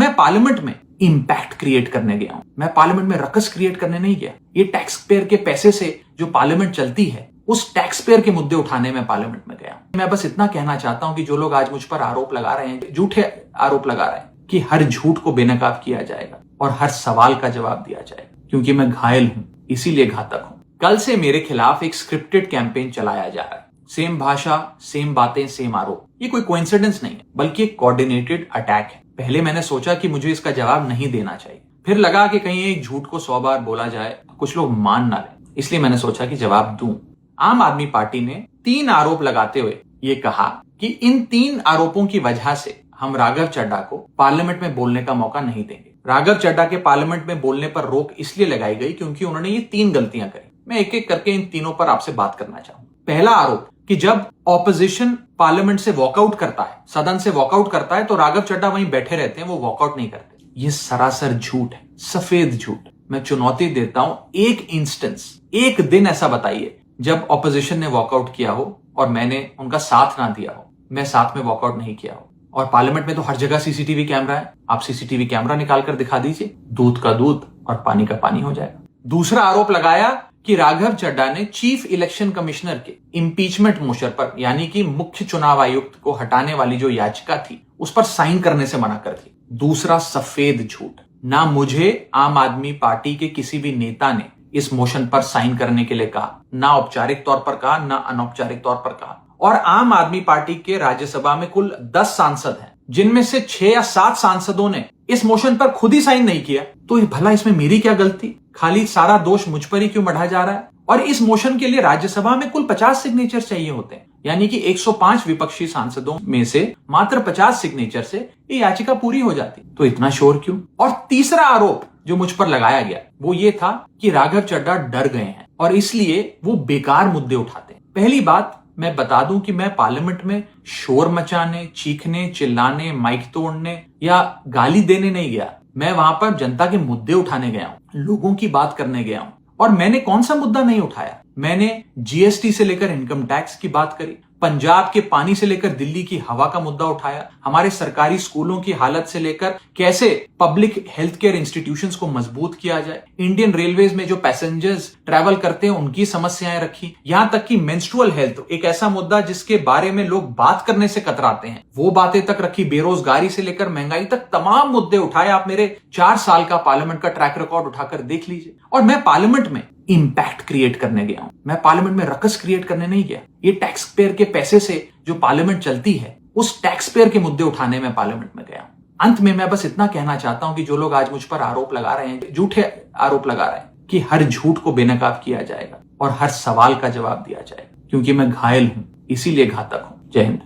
मैं पार्लियामेंट में impact create करने गया हूं। मैं पार्लियामेंट में रकस क्रिएट करने नहीं गया। ये टैक्स पेयर के पैसे से जो पार्लियामेंट चलती है, उस टैक्स पेयर के मुद्दे उठाने में पार्लियामेंट में गया। मैं बस इतना कहना चाहता हूं कि जो लोग आज मुझ पर आरोप लगा रहे हैं, झूठे आरोप लगा रहे हैं कि हर झूठ को बेनकाब किया जाएगा और हर सवाल का जवाब दिया जाएगा, क्योंकि मैं घायल हूं, इसीलिए घातक हूं। कल से मेरे खिलाफ एक स्क्रिप्टेड कैंपेन चलाया जा रहा है। सेम भाषा, सेम बातें, सेम आरोप। ये कोई कोइंसिडेंस नहीं है, बल्कि एक कोऑर्डिनेटेड अटैक है। पहले मैंने सोचा कि मुझे इसका जवाब नहीं देना चाहिए, फिर लगा कि कहीं एक झूठ को 100 बार बोला जाए, कुछ लोग मान ना लें, इसलिए मैंने सोचा कि जवाब दूं। आम आदमी पार्टी ने 3 आरोप लगाते हुए ये कहा कि इन 3 आरोपों की वजह से हम राघव चड्ढा को पार्लियामेंट में बोलने का मौका नहीं देंगे। राघव चड्ढा के पार्लियामेंट में बोलने पर रोक इसलिए लगाई गई क्योंकि उन्होंने ये 3 गलतियां करी। मैं एक एक करके इन तीनों पर आपसे बात करना चाहूंगा। पहला आरोप कि जब ऑपोजिशन पार्लियामेंट से वॉकआउट करता है, सदन से वॉकआउट करता है, तो राघव चड्ढा वहीं बैठे रहते हैं, वो वॉकआउट नहीं करते। ये सरासर झूठ है, सफेद झूठ। मैं चुनौती देता हूं, एक इंस्टेंस, एक दिन ऐसा बताइए जब ऑपोजिशन ने वॉकआउट किया हो और मैंने उनका साथ ना दिया हो, मैं साथ में वॉकआउट नहीं किया हो। और पार्लियामेंट में तो हर जगह सीसीटीवी कैमरा है, आप सीसीटीवी कैमरा निकाल कर दिखा दीजिए, दूध का दूध और पानी का पानी हो जाएगा। दूसरा आरोप लगाया कि राघव चड्ढा ने चीफ इलेक्शन कमिश्नर के इंपीचमेंट मोशन पर, यानी कि मुख्य चुनाव आयुक्त को हटाने वाली जो याचिका थी, उस पर साइन करने से मना कर दी। दूसरा सफेद झूठ। ना मुझे आम आदमी पार्टी के किसी भी नेता ने इस मोशन पर साइन करने के लिए कहा, ना औपचारिक तौर पर कहा, ना अनौपचारिक तौर पर कहा। और आम आदमी पार्टी के राज्यसभा में कुल 10 सांसद हैं, जिनमें से 6 या 7 सांसदों ने इस मोशन पर खुद ही साइन नहीं किया। तो भला इसमें मेरी क्या गलती? खाली सारा दोष मुझ पर ही क्यों मढ़ा जा रहा है? और इस मोशन के लिए राज्यसभा में कुल 50 सिग्नेचर चाहिए होते हैं, यानी कि 105 विपक्षी सांसदों में से मात्र 50 सिग्नेचर से ये याचिका पूरी हो जाती। तो इतना शोर क्यों? और तीसरा आरोप जो मुझ पर लगाया गया वो ये था कि राघव चड्ढा डर गए हैं और इसलिए वो बेकार मुद्दे उठाते हैं। पहली बात मैं बता दूं कि मैं पार्लियामेंट में शोर मचाने, चीखने, चिल्लाने, माइक तोड़ने या गाली देने नहीं गया। मैं वहां पर जनता के मुद्दे उठाने गया हूं, लोगों की बात करने गया हूं। और मैंने कौन सा मुद्दा नहीं उठाया? मैंने जीएसटी से लेकर इनकम टैक्स की बात करी, पंजाब के पानी से लेकर दिल्ली की हवा का मुद्दा उठाया, हमारे सरकारी स्कूलों की हालत से लेकर कैसे पब्लिक हेल्थ केयर इंस्टीट्यूशंस को मजबूत किया जाए, इंडियन रेलवेज में जो पैसेंजर्स ट्रैवल करते हैं उनकी समस्याएं रखी, यहां तक कि मेंस्ट्रुअल हेल्थ, एक ऐसा मुद्दा जिसके बारे में लोग बात करने से कतराते हैं, वो बातें तक रखी। बेरोजगारी से लेकर महंगाई तक तमाम मुद्दे उठाए। आप मेरे 4 साल का पार्लियामेंट का ट्रैक रिकॉर्ड उठाकर देख लीजिए। और मैं पार्लियामेंट में इंपैक्ट क्रिएट करने गया हूं। मैं पार्लियामेंट में रकस क्रिएट करने नहीं गया। ये टैक्स पेयर के पैसे से जो पार्लियामेंट चलती है, उस टैक्स पेयर के मुद्दे उठाने में पार्लियामेंट में गया हूं। अंत में मैं बस इतना कहना चाहता हूं कि जो लोग आज मुझ पर आरोप लगा रहे हैं, झूठे आरोप लगा रहे हैं कि हर झूठ को बेनकाब किया जाएगा और हर सवाल का जवाब दिया जाएगा, क्योंकि मैं घायल हूं, इसीलिए घातक हूं। जय हिंद।